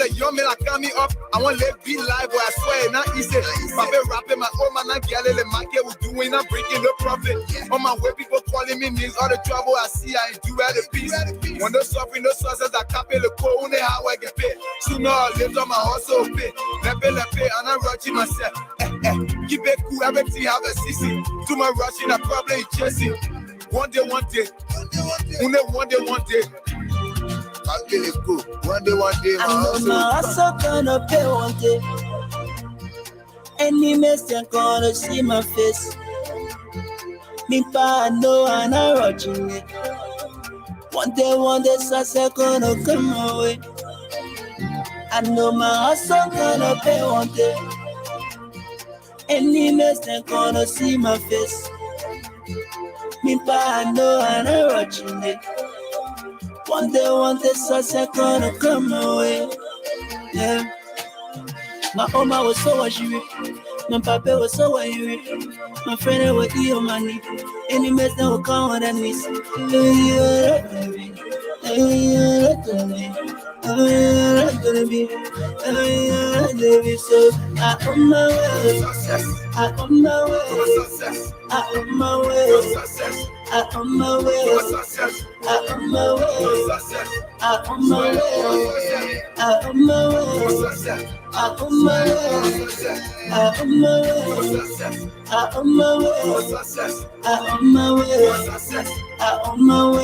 a young man like coming up. I want to be live, but I swear not easy. My been rapping my own man, I'm getting the market with doing, I'm breaking the profit. On my way, people calling me names, all the trouble I see, I ain't do at the peace. When no suffering, no success, I can't pay the code, how I get paid. Sooner or later, my hustle pay. Let pay, and I'm rushing myself. Keep it cool, everything have a CC. Too much rushing, I probably chasing. One day, one day. I'll get it cool. One day, I know my hustle gonna pay one day. Any mistake gonna see my face. Me pa know I'm not watching it. One day, success gonna come my way. I know my hustle gonna pay one day. Any mistake gonna see my face. Me pa know I'm not watching it. One day, success gonna come my way. Yeah. My mama was so worried. My papa was so worried. My friend was eat money. Any mess that will come on and miss. So I on my way. I on my way. I on my way. I on my way. I on my way. I on my way. I on my way. I on my way. I on my way. I on my way. I on my way. I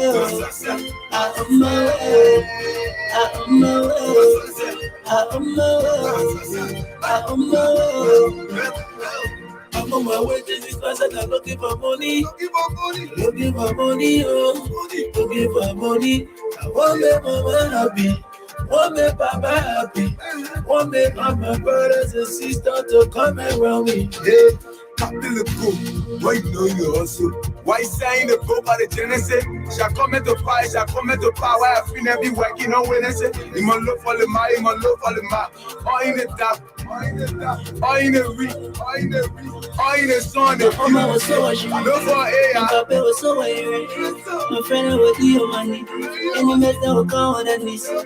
on my way. I on my way. I on my way. I on my way. I on my way. I'm on my way to this person. I'm looking for money. Looking for money. Oh, looking for money. I want to make mama happy. Want me papa happy. Want me all my brothers and sisters to come around me. Yeah, Captain Cool, why you know you also? Why saying the book by the Genesis? Shall come into power, why I feel never be working on Wednesday. You must look for the mile, you must look for the mile. All in the dark, all in the week, all in the sun. My mama was so worried. No for air. My papa was so worried. My friend would eat money. Any mess that will come on that knees. So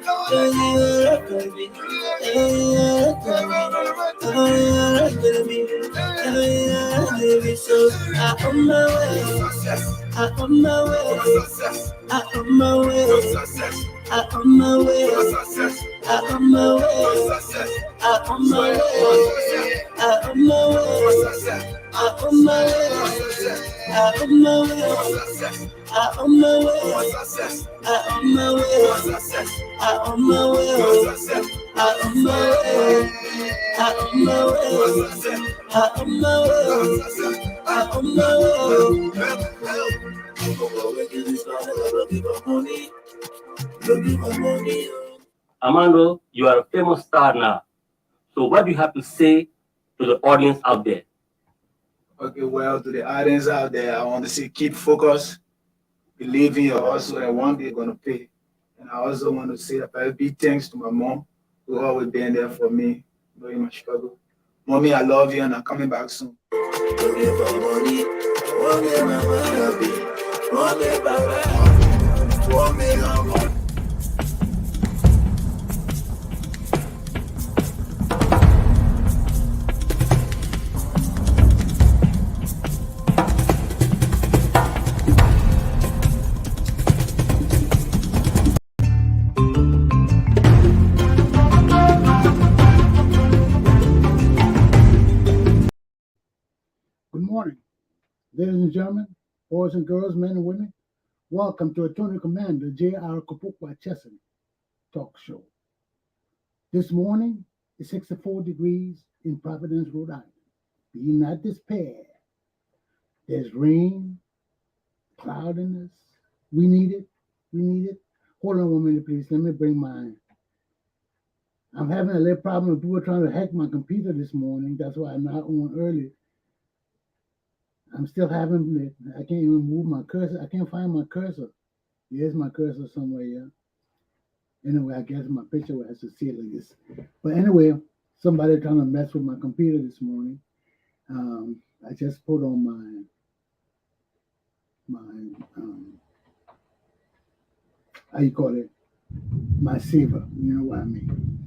I on my way. I on my way. I on my way. I on my way. I on my way. I on my way. I on my way. I on my way. I on my way. I on my way. I on my way. I on my way. I on my way. I on my way. I on my way. I on my way. Amando, you are a famous star now. So what do you have to say to the audience out there? Okay, well, to the audience out there, I want to say keep focused, believe in your hustle, and one day you're going to pay. And I also want to say a big thanks to my mom, who always been there for me during my struggle. Mommy, I love you, and I'm coming back soon. Good morning, ladies and gentlemen, boys and girls, men and women. Welcome to Attorney Commander J.R. Glapohkpa Chesson talk show. This morning is 64 degrees in Providence, Rhode Island. Be not despair. There's rain, cloudiness. We need it. We need it. Hold on 1 minute, please. Let me bring mine. I'm having a little problem with people trying to hack my computer this morning. That's why I'm not on early. I'm still having it. I can't even move my cursor. I can't find my cursor. Here's my cursor somewhere here. Anyway, I guess my picture has to see it like this. But anyway, somebody trying to mess with my computer this morning. I just put on my how you call it? My saver. You know what I mean?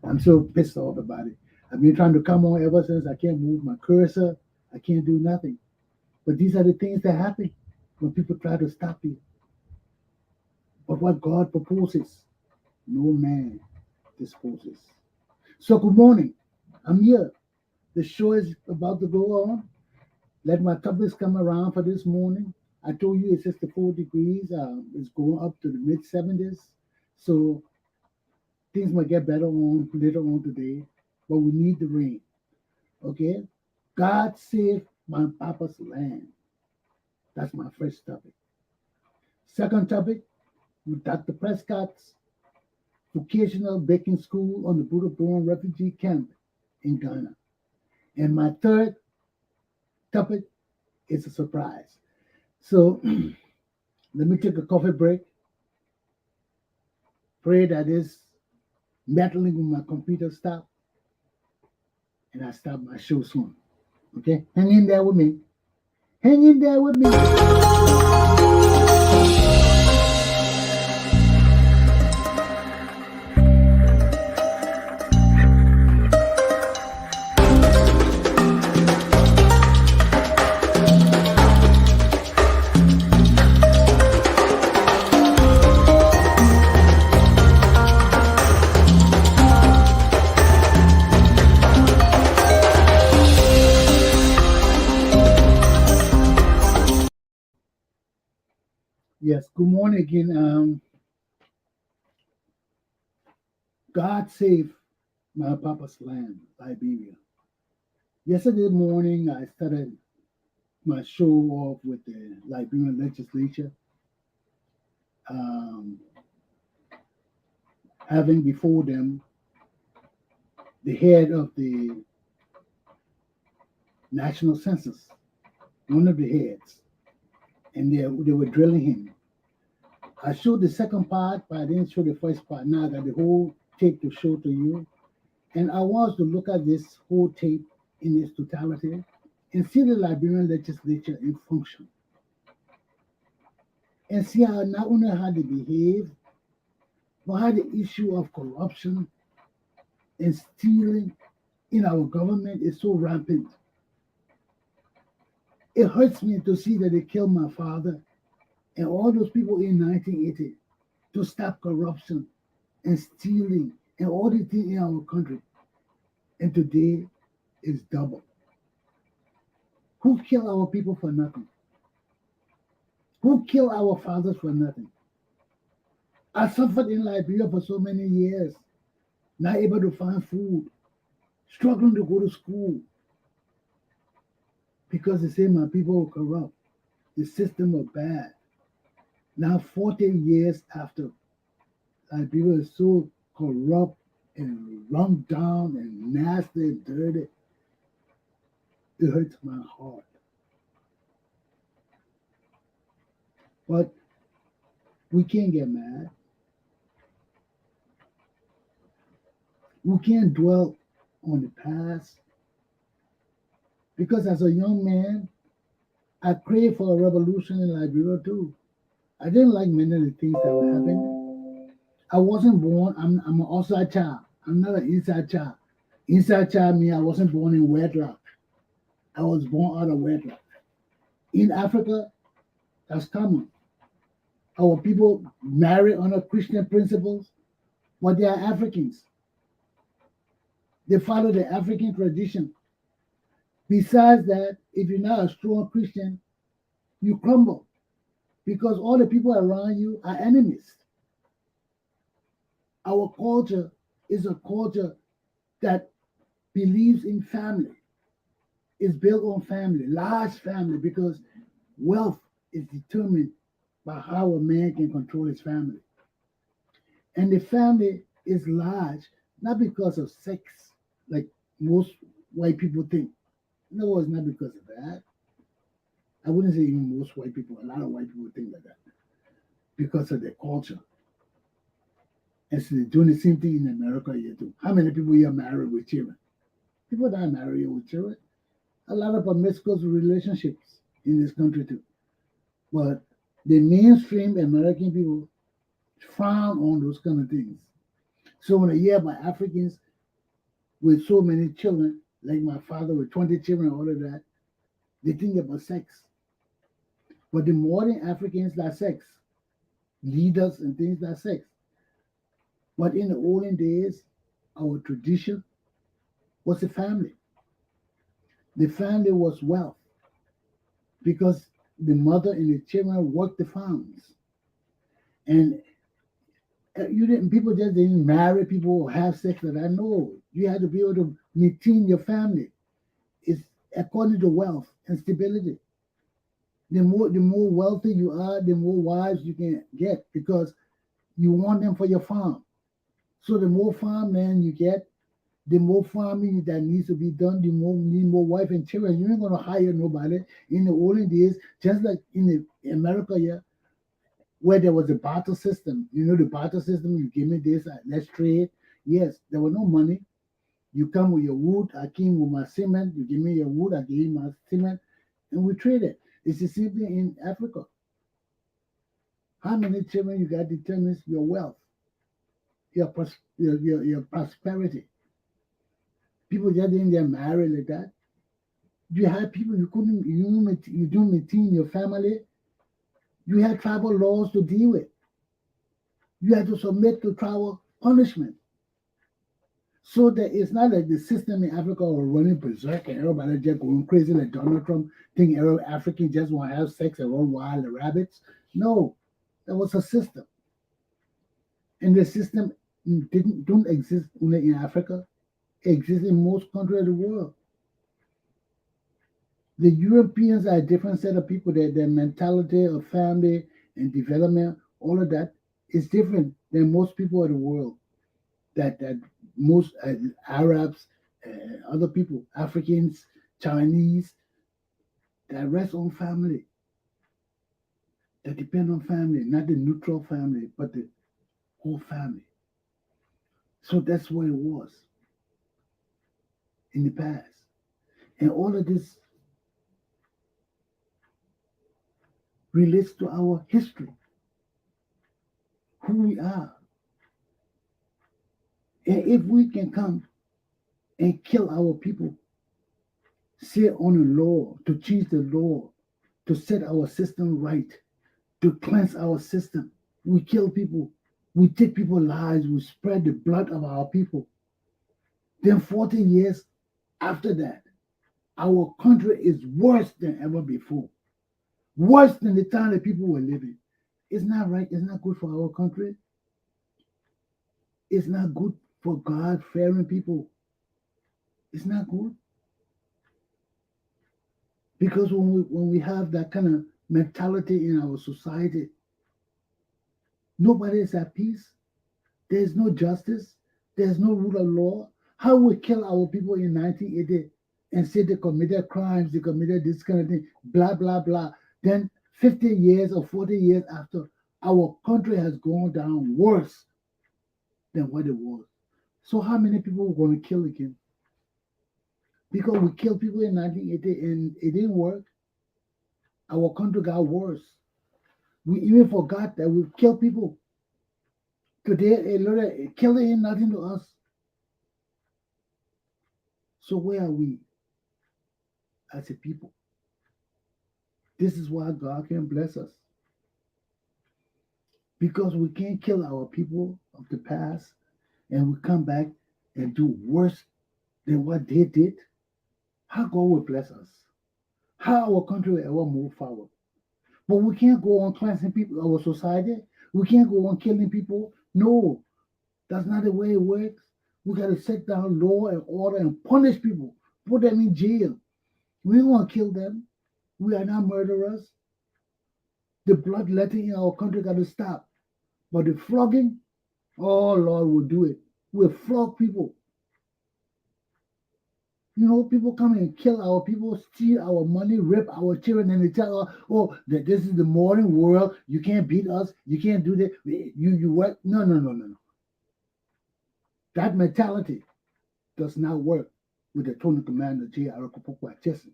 I'm so pissed off about it. I've been trying to come on ever since. I can't move my cursor. I can't do nothing. But these are the things that happen when people try to stop you. But what God proposes, no man disposes. So good morning. I'm here. The show is about to go on. Let my topics come around for this morning. I told you it's 64 degrees. It's going up to the mid 70s. So things might get better on later on today. But we need the rain. Okay? God save my papa's land. That's my first topic. Second topic, with Dr. Prescott's Vocational Baking School on the Buduburam Refugee Camp in Ghana. And my third topic is a surprise. So let me take a coffee break. Pray that this meddling with my computer stop. And I start my show soon. Okay? Hang in there with me. Hang in there with me. Yes, good morning again. God save my papa's land, Liberia. Yesterday morning, I started my show off with the Liberian legislature, having before them the head of the national census, one of the heads, and they were drilling him. I showed the second part, but I didn't show the first part. Now I got the whole tape to show to you. And I want to look at this whole tape in its totality and see the Liberian legislature in function. And see how not only how they behave, but how the issue of corruption and stealing in our government is so rampant. It hurts me to see that they killed my father and all those people in 1980 to stop corruption and stealing and all the things in our country. And today is double. Who killed our people for nothing? Who killed our fathers for nothing? I suffered in Liberia for so many years, not able to find food, struggling to go to school because they say my people were corrupt. The system was bad. Now, 40 years after, Liberia is so corrupt and run down and nasty and dirty. It hurts my heart. But we can't get mad. We can't dwell on the past. Because as a young man, I prayed for a revolution in Liberia too. I didn't like many of the things that were happening. I wasn't born, I'm an outside child. I'm not an inside child. Inside child means I wasn't born in wedlock. I was born out of wedlock. In Africa, that's common. Our people marry under Christian principles, but they are Africans. They follow the African tradition. Besides that, if you're not a strong Christian, you crumble because all the people around you are enemies. Our culture is a culture that believes in family. It's built on family, large family, because wealth is determined by how a man can control his family. And the family is large, not because of sex, like most white people think. No, it's not because of that. I wouldn't say even most white people, a lot of white people think like that because of their culture. And so they're doing the same thing in America here too. How many people here are married with children? People that are married with children. A lot of promiscuous relationships in this country too. But the mainstream American people frown on those kind of things. So when they hear about Africans with so many children, like my father with 20 children, all of that, they think about sex. But the modern Africans like sex, leaders and things like sex. But in the olden days, our tradition was the family. The family was wealth because the mother and the children worked the farms. And you didn't people just didn't marry people or have sex that I know. You had to be able to maintain your family. It's according to wealth and stability. The more wealthy you are, the more wives you can get because you want them for your farm. So the more farmland you get, the more farming that needs to be done, the more need more wife and children. You ain't gonna hire nobody. In the olden days, just like in America, yeah, where there was a barter system. You know the barter system. You give me this, let's trade. Yes, there was no money. You come with your wood, I came with my cement. You give me your wood, I give you my cement, and we traded. It's the same thing in Africa. How many children you got determines your wealth, your prosperity. People just didn't get married like that. You had people you don't maintain your family. You had tribal laws to deal with. You had to submit to tribal punishment. So that it's not like the system in Africa was running berserk and everybody just going crazy like Donald Trump think every African just want to have sex and run wild like rabbits. No, there was a system. And the system don't exist only in Africa. It exists in most countries of the world. The Europeans are a different set of people. Their mentality of family and development, all of that is different than most people of the world. That most Arabs, other people, Africans, Chinese, that rest on family, that depend on family, not the neutral family, but the whole family. So that's what it was in the past. And all of this relates to our history, who we are. And if we can come and kill our people, sit on a law, to change the law, to set our system right, to cleanse our system, we kill people, we take people's lives, we spread the blood of our people. Then 40 years after that, our country is worse than ever before. Worse than the time that people were living. It's not right. It's not good for our country. It's not good for God-fearing people. It's not good. Because when we have that kind of mentality in our society, nobody is at peace. There's no justice. There's no rule of law. How we kill our people in 1980 and say they committed crimes, they committed this kind of thing, blah, blah, blah. Then 50 years or 40 years after, our country has gone down worse than what it was. So how many people we're going to kill again? Because we killed people in 1980 and it didn't work. Our country got worse. We even forgot that we killed people. Today, killing ain't nothing to us. So where are we as a people? This is why God can bless us. Because we can't kill our people of the past and we come back and do worse than what they did. How God will bless us? How our country will ever move forward? But we can't go on cleansing people, our society. We can't go on killing people. No, that's not the way it works. We got to set down law and order and punish people, put them in jail. We don't want to kill them. We are not murderers. The bloodletting in our country got to stop. But the flogging, oh Lord, will do it. We'll flog people. You know, people come and kill our people, steal our money, rip our children, and they tell us, oh, that this is the modern world. You can't beat us. You can't do that. You what? No. That mentality does not work with the Tony Commander J.R. Glapohkpa Chesson.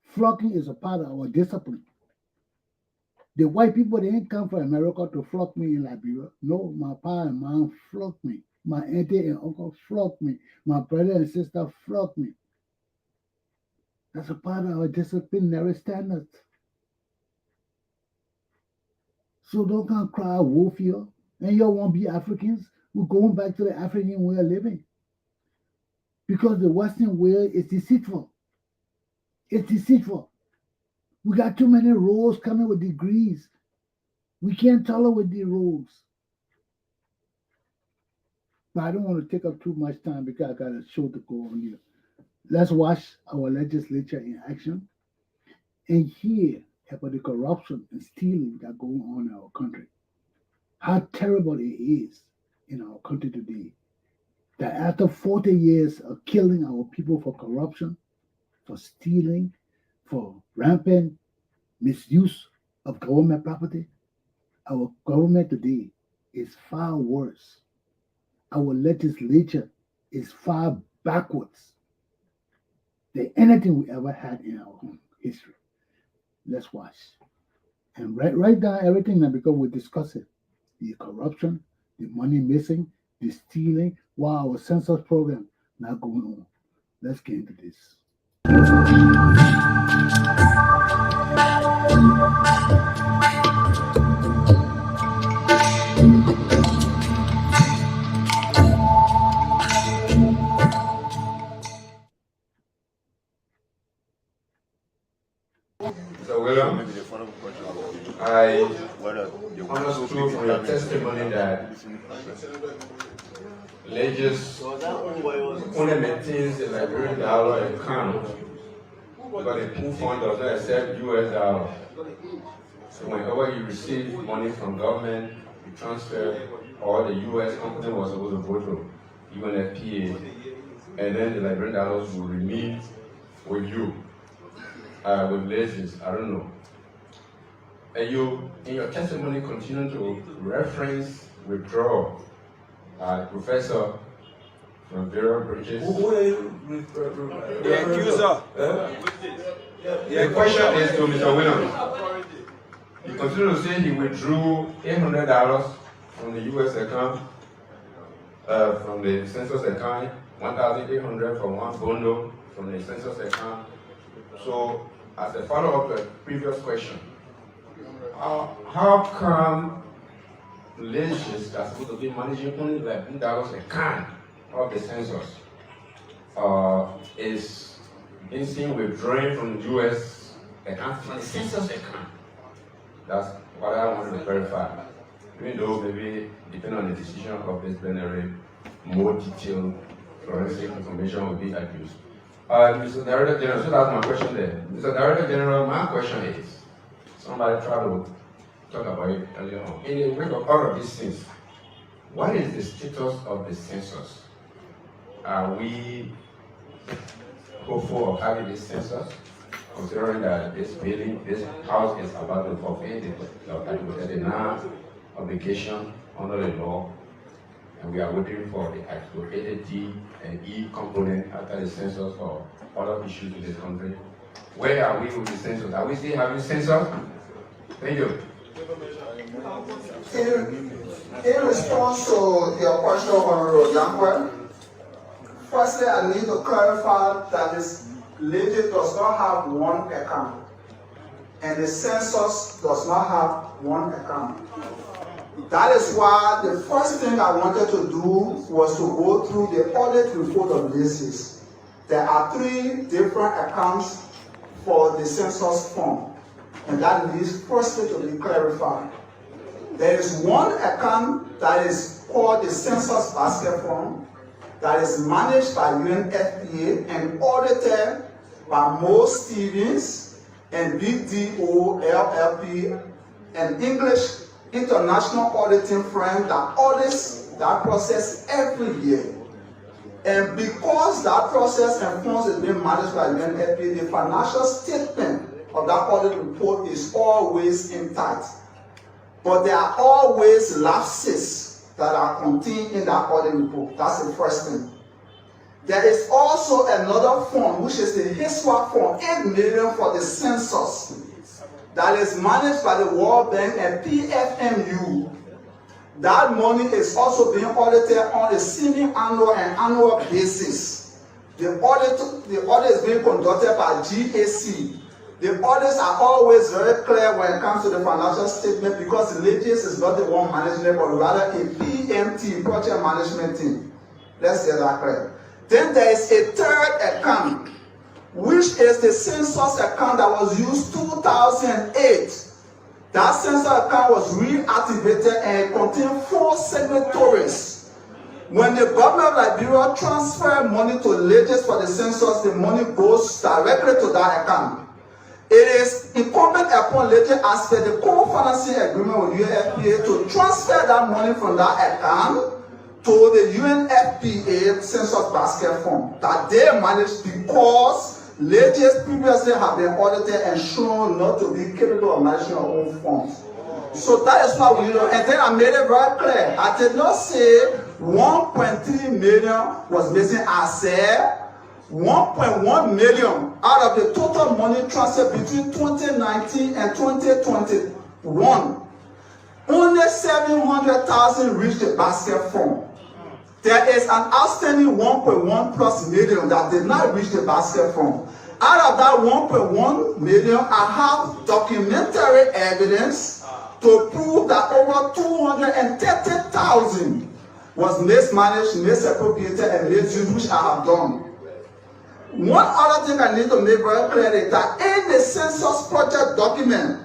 Flogging is a part of our discipline. The white people, they didn't come from America to flog me in Liberia. No, my pa and mom flogged me. My auntie and uncle flogged me. My brother and sister flogged me. That's a part of our disciplinary standards. So don't come cry wolf here. And y'all won't be Africans. We're going back to the African way of living. Because the Western way is deceitful. It's deceitful. We got too many roles coming with degrees. We can't tolerate the roles. But I don't want to take up too much time because I got a show to go on here. Let's watch our legislature in action and hear about the corruption and stealing that going on in our country. How terrible it is in our country today. That after 40 years of killing our people for corruption, for stealing, for rampant misuse of government property, our government today is far worse. Our legislature is far backwards than anything we ever had in our own history. Let's watch. And write down everything now because we discuss it. The corruption, the money missing, the stealing, while our census program not going on. Let's get into this. So, William, I understood from your testimony that Legis only maintains the Liberian dollar account because the pool fund does not accept US dollar. So whenever you receive money from government, you transfer, or the US company was supposed to go to UNFPA, and then the Liberian dollars will remain with you. With Legis, I don't know. And you, in your testimony, continue to reference withdrawal. Professor from various bridges. The accuser. The question is to Mr. Williams. He continued to say he withdrew $800 from the U.S. account, from the census account, $1,800 from one bundle from the census account. So, as a follow-up to a previous question, how come Legis that's supposed to be managing only like $1 account of the census is being seen withdrawing from the U.S. account from the census account? That's what I wanted to verify. Even though maybe depending on the decision of this plenary, more detailed forensic information will be adduced. Mr. Director General, so that's my question there. Mr. Director General, my question is, somebody tried to talk about it earlier on. In the wake of all of these things, what is the status of the census? Are we hopeful of having this census, considering that this building, this house is about to fulfill the 39 obligation under the law, and we are waiting for the actual D and E component after the census for other issues in this country. Where are we with the census? Are we still having census? Thank you. In response to your question, Honorable Yankwe, firstly, I need to clarify that this legit does not have one account, and the census does not have one account. That is why the first thing I wanted to do was to go through the audit report of Legis. There are 3 different accounts for the census form, and that needs firstly to be clarified. There is one account that is called the Census Basket Fund that is managed by UNFPA and audited by Mo Stevens and BDO LLP, an English international auditing firm that audits that process every year. And because that process and funds is being managed by UNFPA, the financial statement of that audit report is always intact. But there are always lapses that are contained in that audit report. That's the first thing. There is also another fund, which is the HISWA fund, $8 million for the census, that is managed by the World Bank and PFMU. that money is also being audited on a semi-annual and annual basis. The audit is being conducted by GAC. The audits are always very clear when it comes to the financial statement because the Legis is not the one managing it, but rather a PMT, project management team. Let's get that clear. Then there is a third account, which is the census account that was used 2008. That census account was reactivated and it contained 4 signatories. When the government of Liberia transferred money to Legis for the census, the money goes directly to that account. It is incumbent upon Legis as per the co-financing agreement with UNFPA to transfer that money from that account to the UNFPA census basket fund that they manage because Legis previously have been audited and shown not to be capable of managing our own funds. So that is what we do. And then I made it very clear. I did not say 1.3 million was missing. I said 1.1 million out of the total money transferred between 2019 and 2021. Only 700,000 reached the basket fund. There is an outstanding 1.1 plus million that did not reach the basket fund. Out of that 1.1 million, I have documentary evidence to prove that over 230,000 was mismanaged, misappropriated, and misused, which I have done. One other thing I need to make very clear is that in the census project document,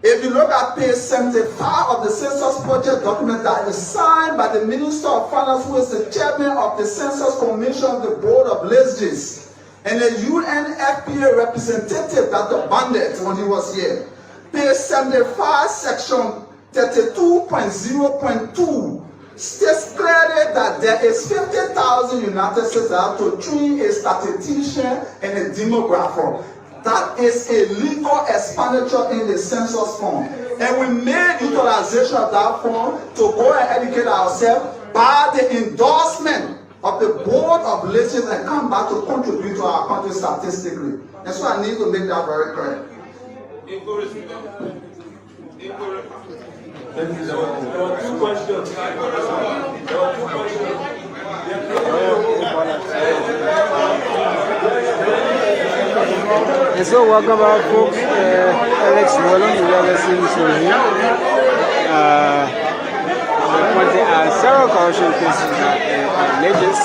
if you look at page 75 of the census project document that is signed by the Minister of Finance, who is the chairman of the Census Commission, the Board of Legis, and the UNFPA representative, Dr. Bandit, when he was here. Page 75, section 32.0.2 states clearly that there is 50,000 United States dollars to train a statistician and a demographer. That is a legal expenditure in the census fund. And we made utilization of that fund to go and educate ourselves by the endorsement of the Board of Legis and come back to contribute to our country statistically. And so I need to make that very clear. There were 2 questions. And so welcome our folks, Alex Nolan, who are listening to him. Several corruption cases at Legis.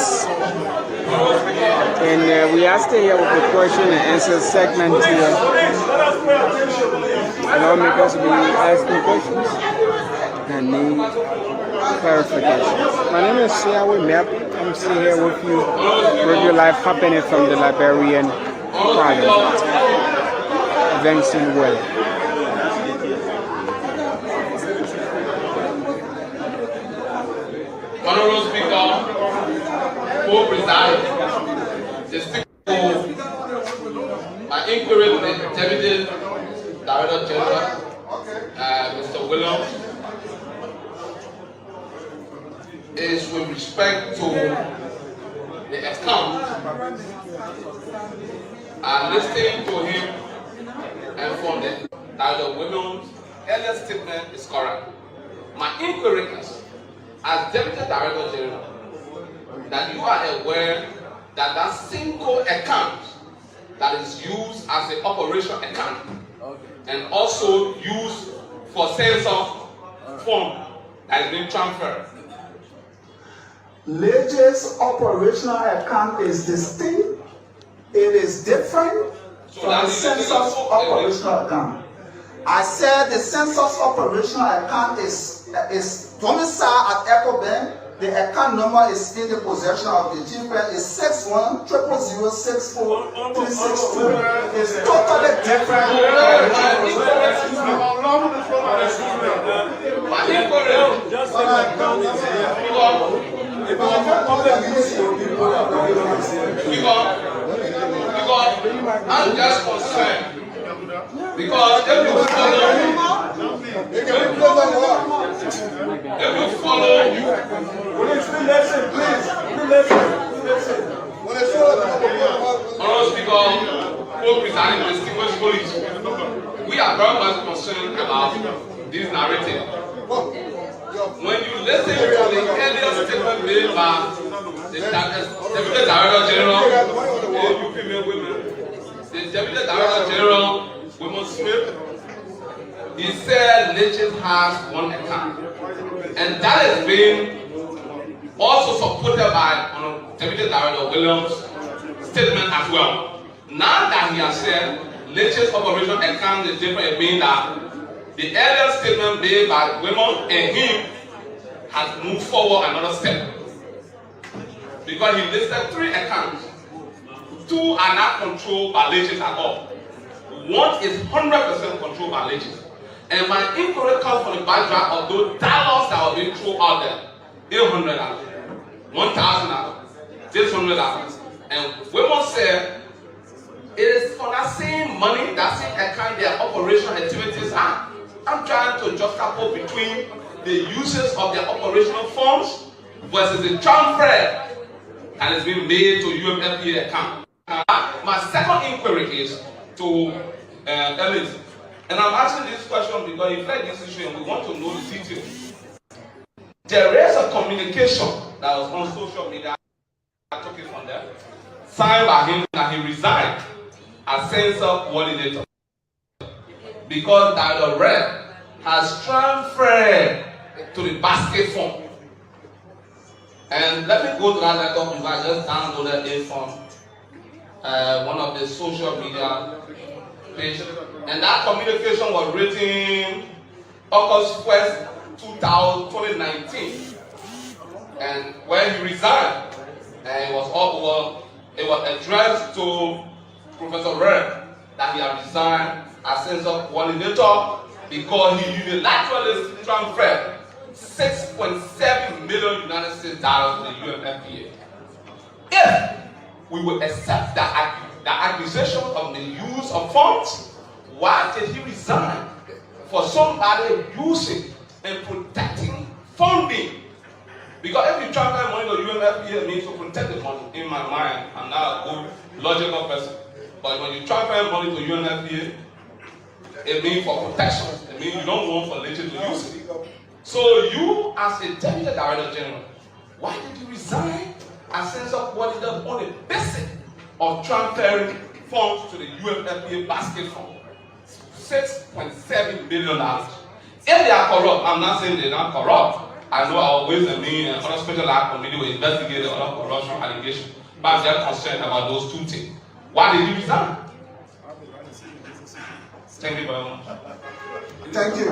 And we are staying here with the question and answer segment here. Lawmakers will be asking questions and need clarifications. My name is Siawe Mep. I'm sitting here with you, radio live happening from the Liberian Parliament. Vincent Well. Honorable Speaker, co-preside, the Speaker, my inquiry to the Deputy Director General, Mr. Williams, is with respect to the account. And listening to him and from the Director Williams' earlier statement is correct. My inquiry is, as Deputy Director General, that you are aware that that single account that is used as the operation account and also used for census fund that is being transferred. Legis operational account is distinct. It is different from the census operational account. I said the census operational account is domiciled at EcoBank. The account number is in the possession of the chief. Is 6100064362. It's totally different. I'm just concerned because if you follow, Honorable Speaker, co-presiding distinguished colleagues, we are very much concerned about this narrative. when you listen to the earlier statement made by the Deputy Director General, female women, the Deputy Director General, Women Smith, he said Legend has one account. And that has been also supported by Deputy Director Williams' statement as well. Now that he has said Legend's operation account is different, it means that the earlier statement made by women and him has moved forward another step. Because he listed 3 accounts. 2 are not controlled by Legend at all. 1 is 100% controlled by Legend. And my inquiry comes from the background of those dialogues that were being thrown out there. $800, $1,000, $600. And women said it is for that same money, that same account their operational activities are. I'm trying to juxtapose between the uses of their operational funds versus the transfer that is being made to UMFPA account. My second inquiry is to Ellis. And I'm asking this question because he flagged this issue and we want to know the details. There is a communication that was on social media, I took it from there, signed by him that he resigned as censor coordinator because the rep has transferred to the basket fund. And let me go to that letter because I just downloaded it from one of the social media pages. And that communication was written August 1st, 2019. And when he resigned, and it was addressed to Professor Red that he had resigned as censor coordinator because he unilaterally transferred $6.7 million United States dollars to the UMFPA. If we would accept the accusation of the use of funds, why did he resign for somebody using and protecting funding? Because if you transfer money to UMFPA, it means to protect the money. In my mind, I'm not a good logical person. But when you transfer money to UMFPA, it means for protection. It means you don't want for Legend to use it. So you, as a Deputy Director General, why did you resign as censor coordinator on the basis of transferring funds to the UMFPA basket fund? $6.7 billion. If they are corrupt, I'm not saying they're not corrupt. I know our Ways and Means and other special act committee will investigate the other corruption allegations, but I'm just concerned about those 2 things. Why did you resign? Thank you very much. Thank you.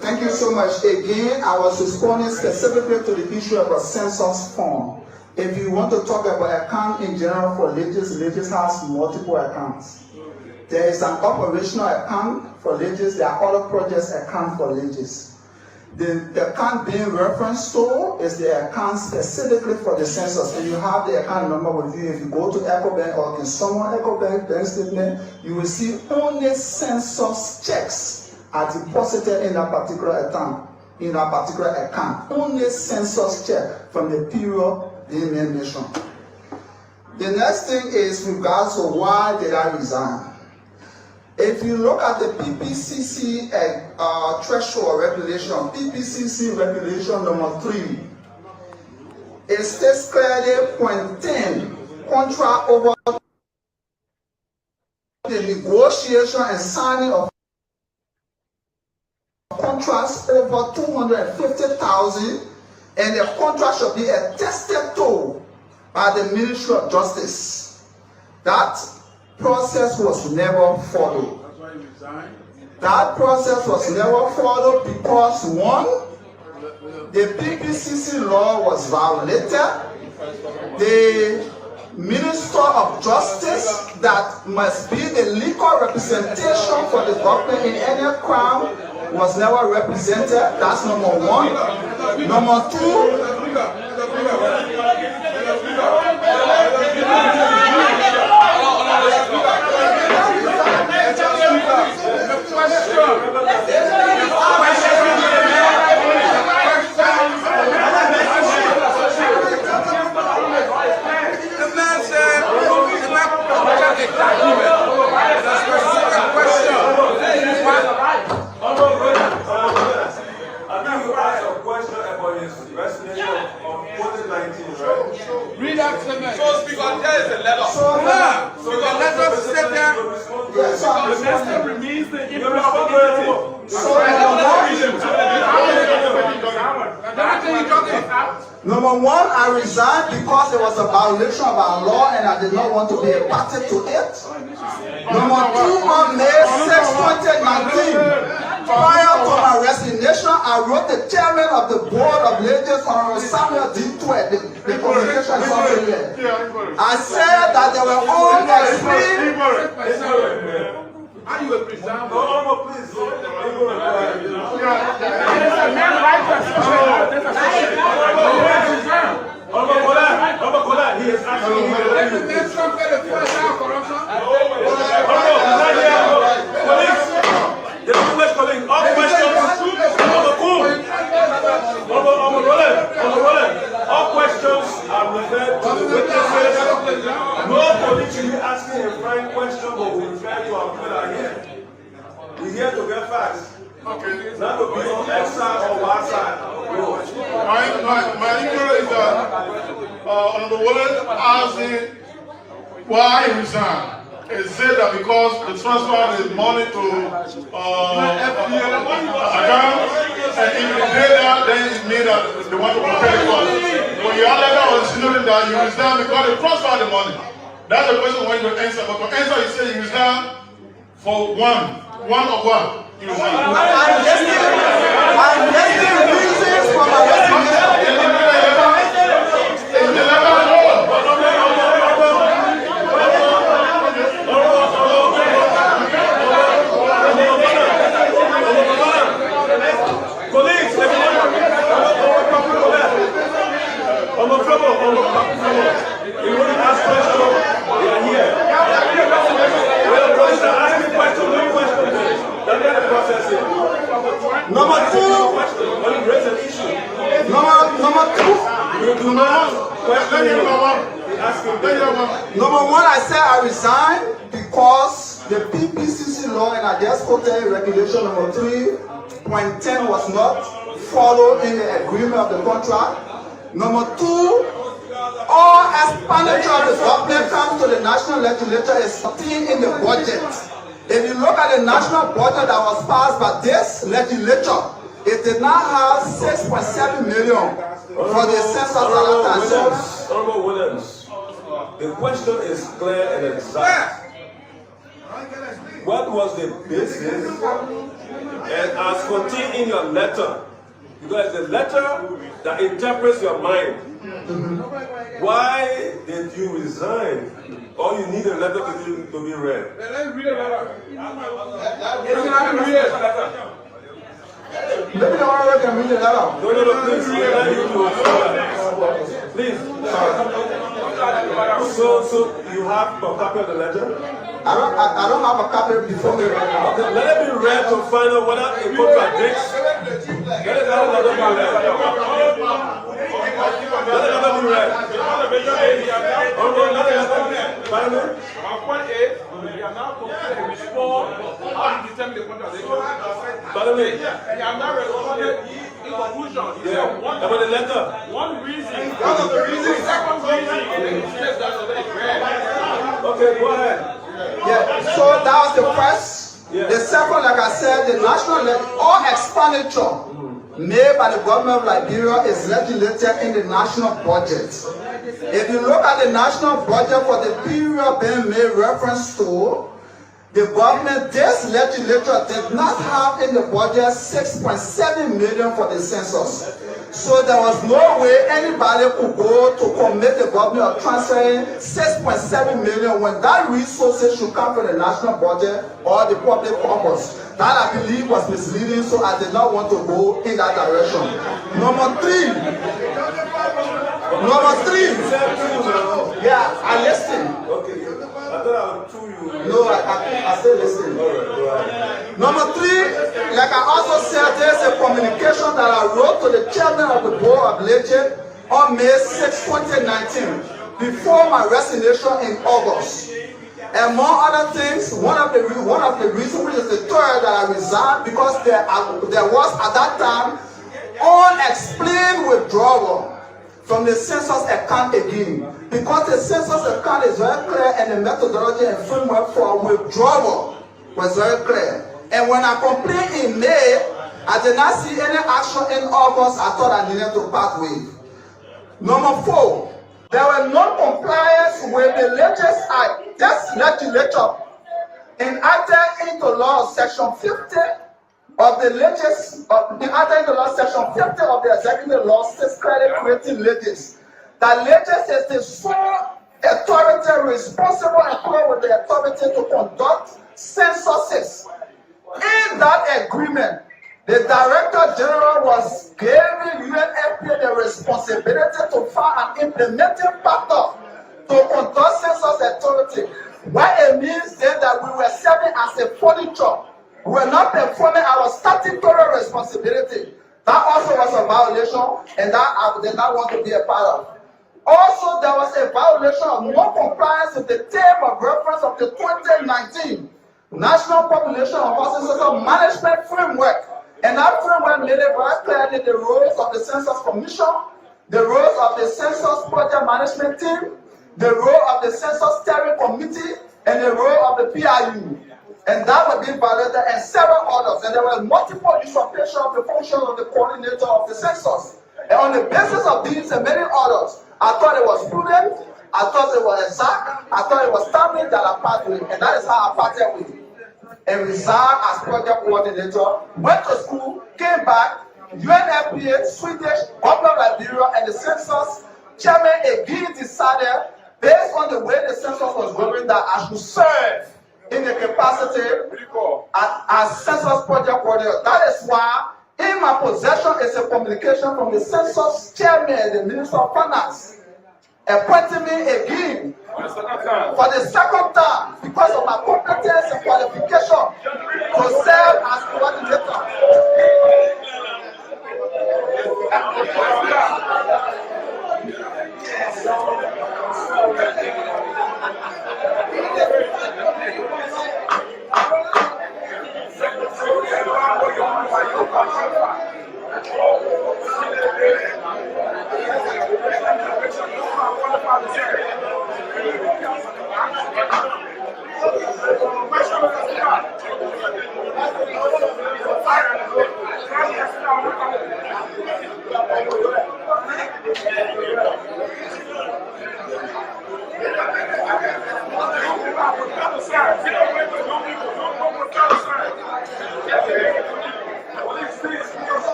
Thank you so much. Again, I was responding specifically to the issue of a census form. If you want to talk about account in general for Legis has multiple accounts. There is an operational account for Legis, there are other projects account for Legis. The account being referenced to is the account specifically for the census, and you have the account number with you. If you go to EcoBank or can someone EcoBank bank statement, you will see only census checks are deposited in a particular account. Only census check from the period being mentioned. The next thing is regards to why did I resign. If you look at the PPCC threshold regulation, PPCC regulation number 3, it states clearly point 10, contract over the negotiation and signing of contracts over 250,000, and the contract should be attested to by the Ministry of Justice. That process was never followed. That process was never followed because 1, the PPCC law was violated. The Minister of Justice that must be the legal representation for the government in any crime was never represented. That's number 1. Number 2, Read that statement. So, because there is a letter. So the letter said there. Yes, the letter remains the impossibility. Number one, I resigned because it was a violation of our law and I did not want to be a party to it. Number two, on May 6, 2019, prior to my resignation, I wrote the chairman of the board of Legends, Honorable Samuel D. Twett, the communication software. I said that they were all extreme. Are you a Christian? No, please. He is asking all questions are referred to the witnesses. Nobody should be asking a frank question, but we refer to our brother here. We're here to get facts. Okay. Not to be on X side or Y side. My inquiry is that Honorable Wallace asked him why he resigned. He said that because the transfer is money to account, and if they pay that, then it means that they want to protect the cost. But your letter was signaling that you resigned because they transfer the money. That's the question I want you to answer. But to answer, you say you resigned for one of what? You resigned. I'm listing reasons for my resignation. Number one, I said I resigned because the PPCC law and I just quoted regulation number 3.10 was not followed in the agreement of the contract. Number two, all expenditure of the government comes to the national legislature is seen in the budget. If you look at the national budget that was passed by this legislature, it did not have 6.7 million for the census allotment. Honorable Williams, the question is clear and exact. What was the basis, and as contained in your letter, because the letter that interprets your mind, why did you resign? Or you need a letter to be read? Let's read a letter. Maybe the one can read the letter. No, please. Please. So you have a copy of the letter? I don't have a copy before me right now. Okay, let it be read to find out whether it contradicts. Let it be read. By the way, about the letter. One reason. Okay, go ahead. Yeah, so that was the first. Yeah. The second, like I said, the national all expenditure made by the government of Liberia is legislated in the national budget. If you look at the national budget for the period being made reference to, the government, this legislature did not have in the budget 6.7 million for the census. So there was no way anybody could go to commit the government of transferring 6.7 million when that resources should come from the national budget or the public purpose. That I believe was misleading, so I did not want to go in that direction. Number three. Yeah, I listened. Okay. I thought I was too you. No, I still listening. Number three, like I also said, there's a communication that I wrote to the chairman of the board of Legend on May 6, 2019, before my resignation in August. Among other things, one of the reasons, which is the third, that I resigned, because there was at that time unexplained withdrawal from the census account again, because the census account is very clear and the methodology and framework for withdrawal was very clear. And when I complained in May, I did not see any action in August. I thought I needed to part with. Number 4, there were non-compliance with the latest act. This legislature enacted into law section 50 of the latest, enacted into law section 50 of the executive law, states credit creating legislation. That legislation is the sole authority responsible and clear with the authority to conduct censuses. In that agreement, the Director General was giving UNFPA the responsibility to find an implementing factor to conduct census authority. What it means then that we were serving as a furniture. We were not performing our statutory responsibility. That also was a violation, and that I did not want to be a part of. Also, there was a violation of non-compliance with the term of reference of the 2019 National Population and Housing Management Framework. And that framework made it very clearly the roles of the Census Commission, the roles of the Census Project Management Team, the role of the Census Steering Committee, and the role of the PIU. And that was being violated and several others. And there were multiple usurpation of the function of the coordinator of the census. And on the basis of these and many others, I thought it was prudent, I thought it was exact, I thought it was timely that I parted with, and that is how I parted with. And resigned as project coordinator, went to school, came back, UNFPA, Swedish, Government of Liberia, and the census chairman again decided, based on the way the census was going, that I should serve in the capacity as census project coordinator. That is why in my possession is a communication from the census chairman, the Minister of Finance, appointing me again for the second time because of my competence and qualification to serve as coordinator.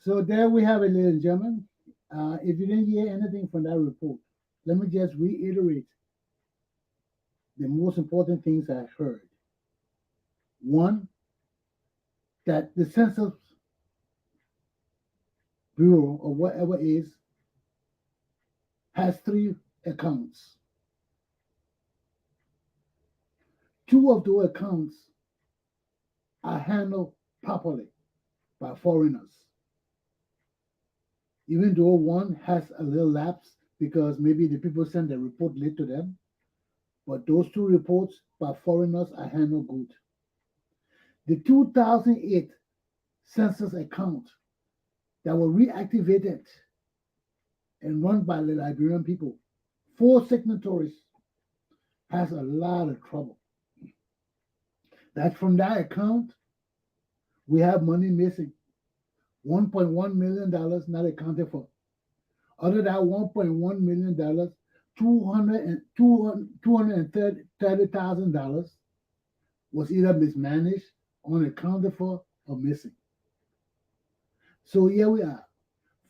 So there we have it, ladies and gentlemen. If you didn't hear anything from that report, let me just reiterate the most important things I heard. One, that the Census Bureau, or whatever it is, has 3 accounts. 2 of those accounts are handled properly by foreigners. Even though one has a little lapse because maybe the people send the report late to them, but those 2 reports by foreigners are handled good. The 2008 census account that were reactivated and run by the Liberian people, 4 signatories, has a lot of trouble. That from that account, we have money missing. $1.1 million not accounted for. Other than $1.1 million, $230,000 was either mismanaged, unaccounted for, or missing. So here we are.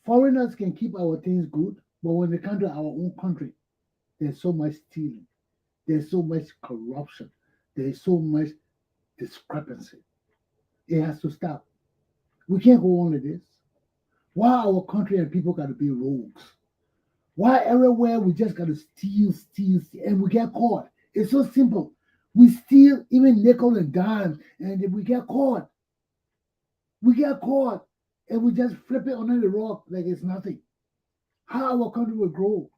Foreigners can keep our things good, but when they come to our own country, there's so much stealing, there's so much corruption, there's so much discrepancy. It has to stop. We can't go on with this. Why our country and people got to be rogues? Why everywhere we just got to steal, and we get caught? It's so simple. We steal even nickel and dimes, and if we get caught, and we just flip it under the rock like it's nothing. How our country will grow?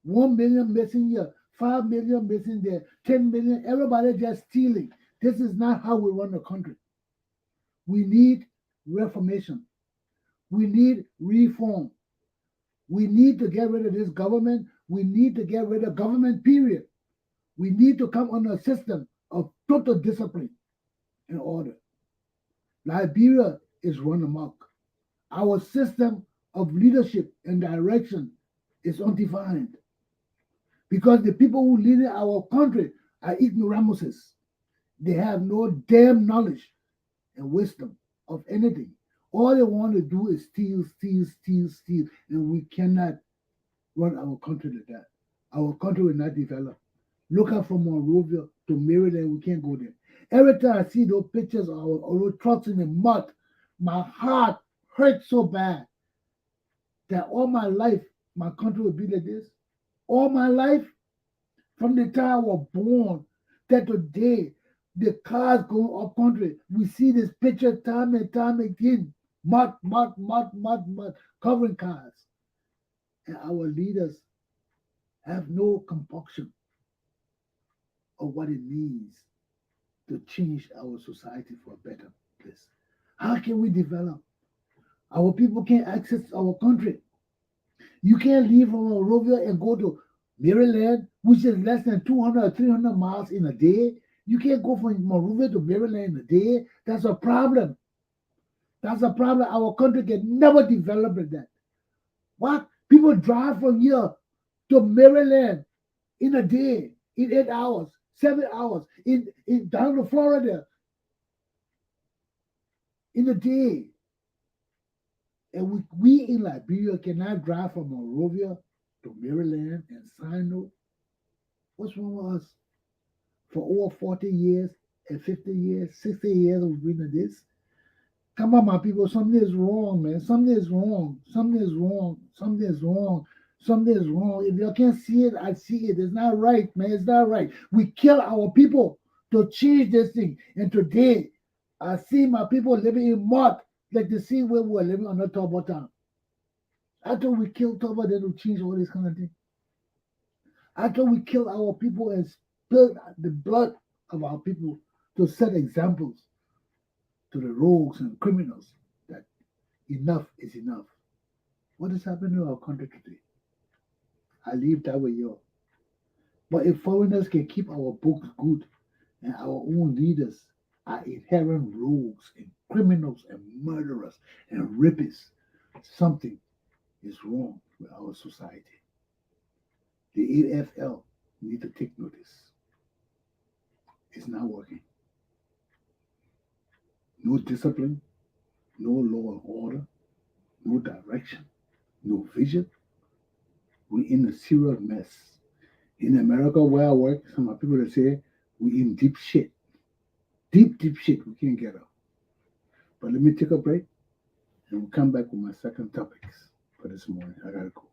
1 million missing here, 5 million missing there, 10 million, everybody just stealing. This is not how we run the country. We need reformation. We need reform. We need to get rid of this government. We need to get rid of government, period. We need to come under a system of total discipline and order. Liberia is run amok. Our system of leadership and direction is undefined because the people who lead our country are ignoramuses. They have no damn knowledge and wisdom of anything. All they want to do is steal, and we cannot run our country like that. Our country will not develop. Look out from Monrovia to Maryland, we can't go there. Every time I see those pictures of our trucks in the mud, my heart hurts so bad that all my life, my country will be like this. All my life, from the time I was born, that today, the cars going up country, we see this picture time and time again. Mud, covering cars. And our leaders have no compunction of what it means to change our society for a better place. How can we develop? Our people can't access our country. You can't leave from Monrovia and go to Maryland, which is less than 200 or 300 miles in a day. You can't go from Monrovia to Maryland in a day. That's a problem. That's a problem. Our country can never develop like that. What? People drive from here to Maryland in a day, in 8 hours, 7 hours, down to Florida in a day. And we in Liberia cannot drive from Monrovia to Maryland and sign no. What's wrong with us? For over 40 years and 50 years, 60 years we've been in this. Come on, my people, something is wrong, man. Something is wrong. Something is wrong. Something is wrong. Something is wrong. If you can't see it, I see it. It's not right, man. It's not right. We kill our people to change this thing. And today, I see my people living in mud, like the same way we were living on the Turbo Town. After we kill Turbo, then we change all this kind of thing. After we kill our people and spill the blood of our people to set examples to the rogues and criminals that enough is enough. What is happening to our country today? I leave that with you. But if foreigners can keep our books good and our own leaders are inherent rogues and criminals and murderers and rapists, something is wrong with our society. The AFL need to take notice. It's not working. No discipline, no law and order, no direction, no vision. We're in a serious mess. In America, where I work, some people that say we're in deep shit. Deep shit. We can't get out. But let me take a break and we'll come back with my second topics for this morning. I gotta go.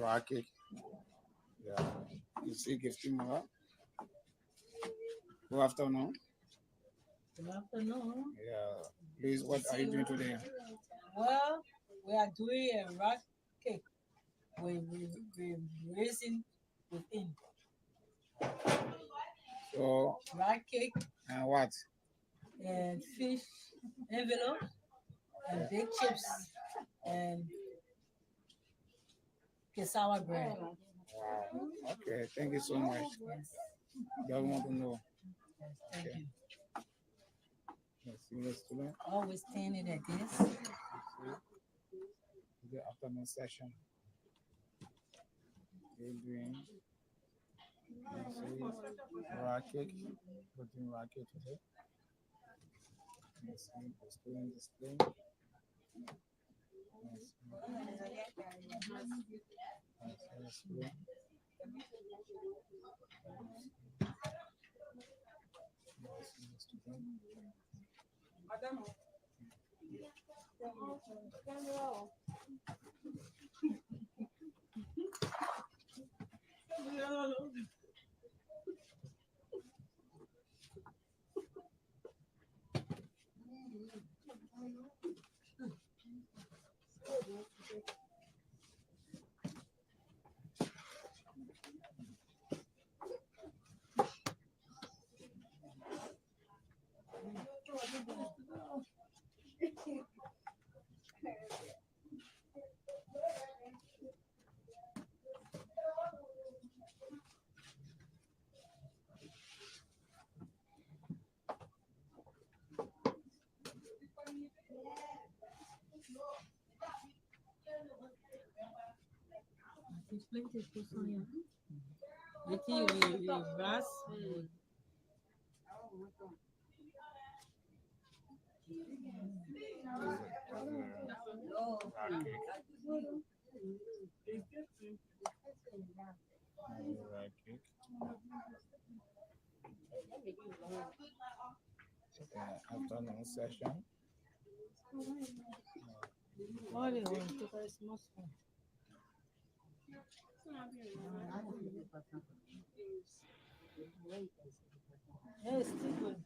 Rock cake. Yeah. You see, gifting more. Good afternoon. Good afternoon. Yeah. Please, what are you doing today? Well, we are doing a rock cake. We're raising within. So, rock cake. And what? And fish envelope. And big chips. And cassava bread. Wow. Okay. Thank you so much. Yes. Just want to know. Yes, thank you. Let's see the student. Always standing at this. The afternoon session. We're doing rock cake. Putting rock cake today. Let's see the student display. Explain this to Sonia. The tea with rice. Afternoon session. Yes, still good.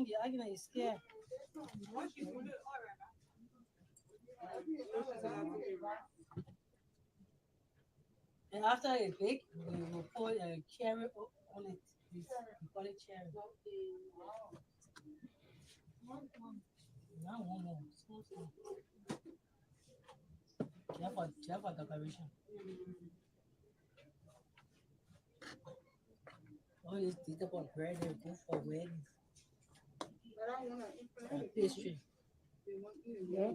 You're acting like you're scared. And after it bake, we will put a cherry on it. We call it cherry. Not one more. Small. Just for decoration. All this data for bread and go for weddings. And pastry. Yeah.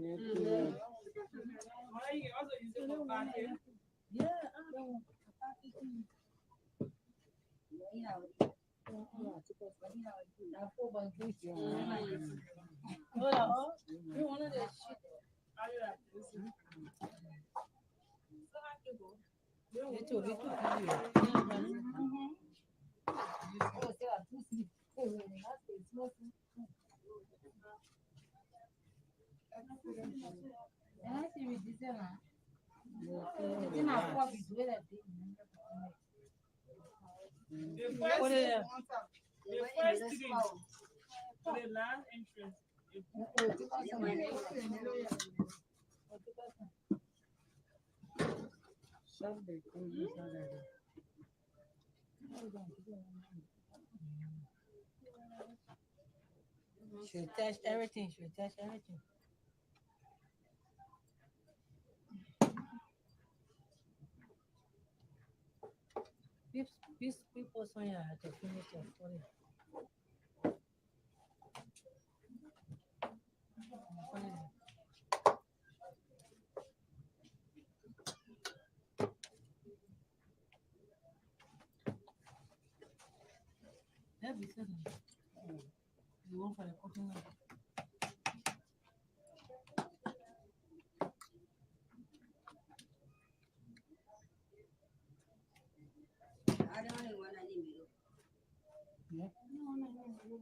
The last entrance. Should touch everything. Should touch everything. People saying I had to finish your story. That'd be good. You want for the cooking now? You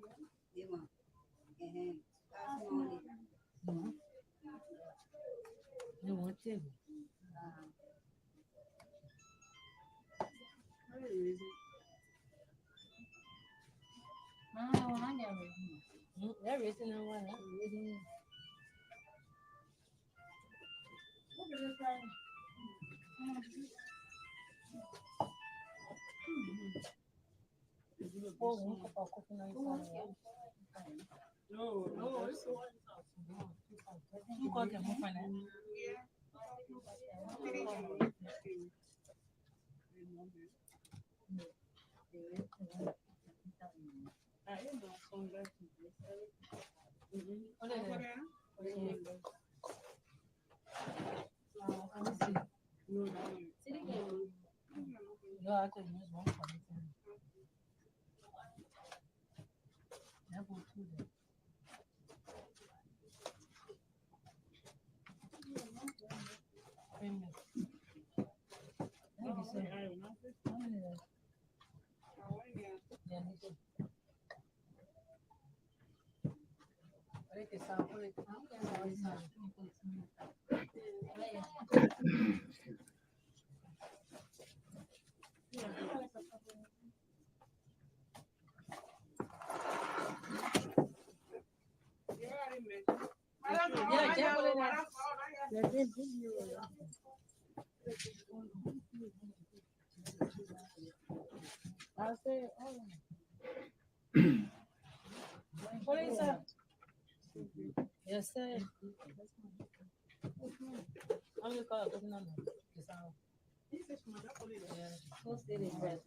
want to? Everything I want. No, no, it's the one. You got them open it. I am not so glad to No, I could use one for it. That will too. I say, what is that? Yes, sir. I'm going to call it. So silly, so silly.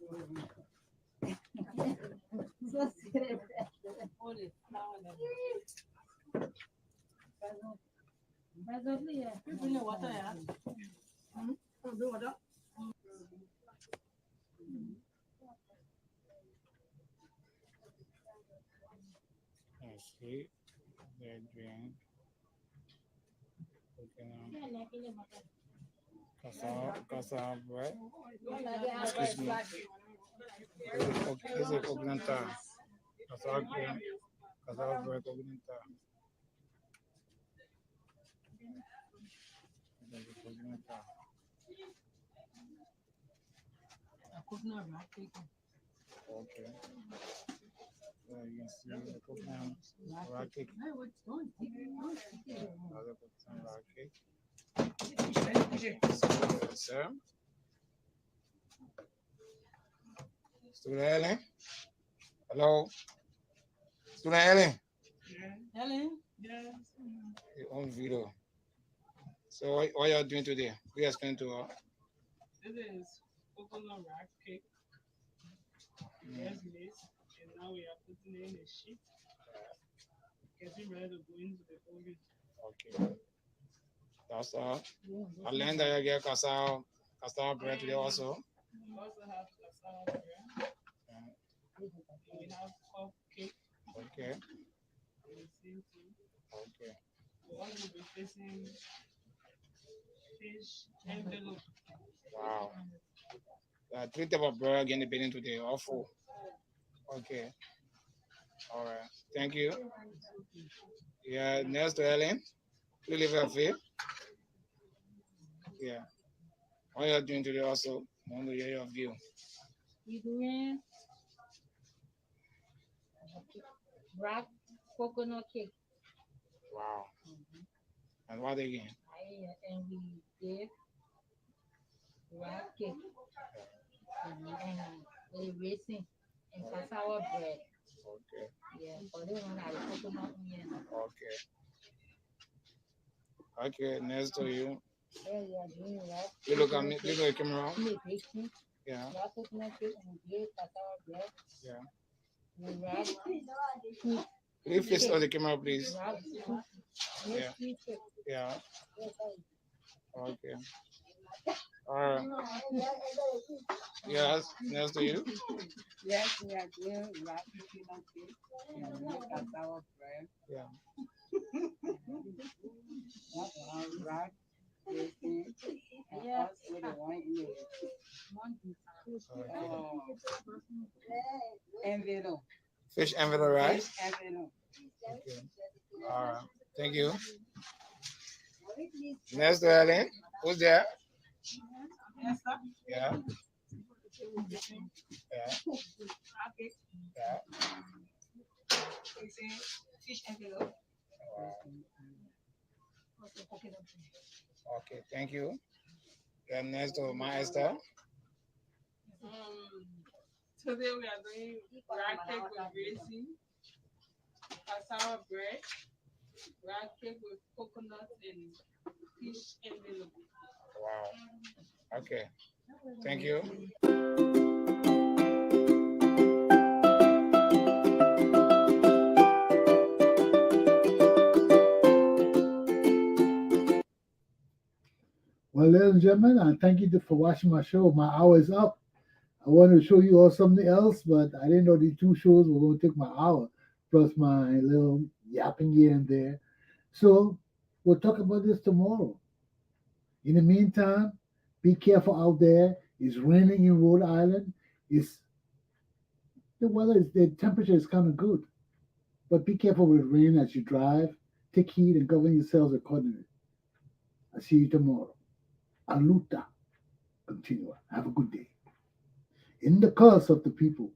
Holy flower. You bring the water, yeah? Do water? Let's see. They're doing. Cassava bread. Excuse me. This is coconut. Cassava bread coconut. Okay. So you can see the coconut rock cake. Another coconut rock cake. Sir. Student Ellen? Hello? Student Ellen? Ellen? Yes. Your own video. So what y'all doing today? We explain to her. This is coconut rock cake. Yes, miss. And now we are putting in a sheet. Getting ready to go into the oven. Okay. That's all. I learned that you get cassava bread today also. We also have cassava bread. And we have cupcake. Okay. Okay. We also be facing fish envelope. Wow. 3 types of bread getting the building today, all 4. Okay. All right. Thank you. Yeah, next to Ellen. You live your faith. Yeah. What are you doing today also? I want to hear your view. You doing black coconut cake. Wow. And what again? And we did black cake. And with raisin and cassava bread. Okay. Yeah, for the one I coconut onion. Okay. Okay, next to you. Yeah, doing that. You look at me, look at the camera. Yeah. Black coconut cake and green cassava bread. Yeah. And wrap Can you face on the camera, please? Yeah. Yeah. Okay. All right. Yes, next to you. Yes, we are doing black coconut cake and cassava bread. Yeah. Black raisin and also the one in the envelope. Fish envelope, right? Fish envelope. Okay. All right. Thank you. Next, darling. Who's there? Yes, sir. Yeah. Yeah. Okay. Yeah. It's a fish envelope. Okay. Thank you. Then next to my Esther. Today we are doing rag cake with raisin, cassava bread, rag cake with coconut and fish envelope. Wow. Okay. Thank you. Well, ladies and gentlemen, I thank you for watching my show. My hour is up. I wanted to show you all something else, but I didn't know these two shows were going to take my hour, plus my little yapping here and there. So we'll talk about this tomorrow. In the meantime, be careful out there. It's raining in Rhode Island. The temperature is kind of good. But be careful with rain as you drive. Take heed and govern yourselves accordingly. I'll see you tomorrow. Aluta. Continua. Have a good day. In the cause of the people.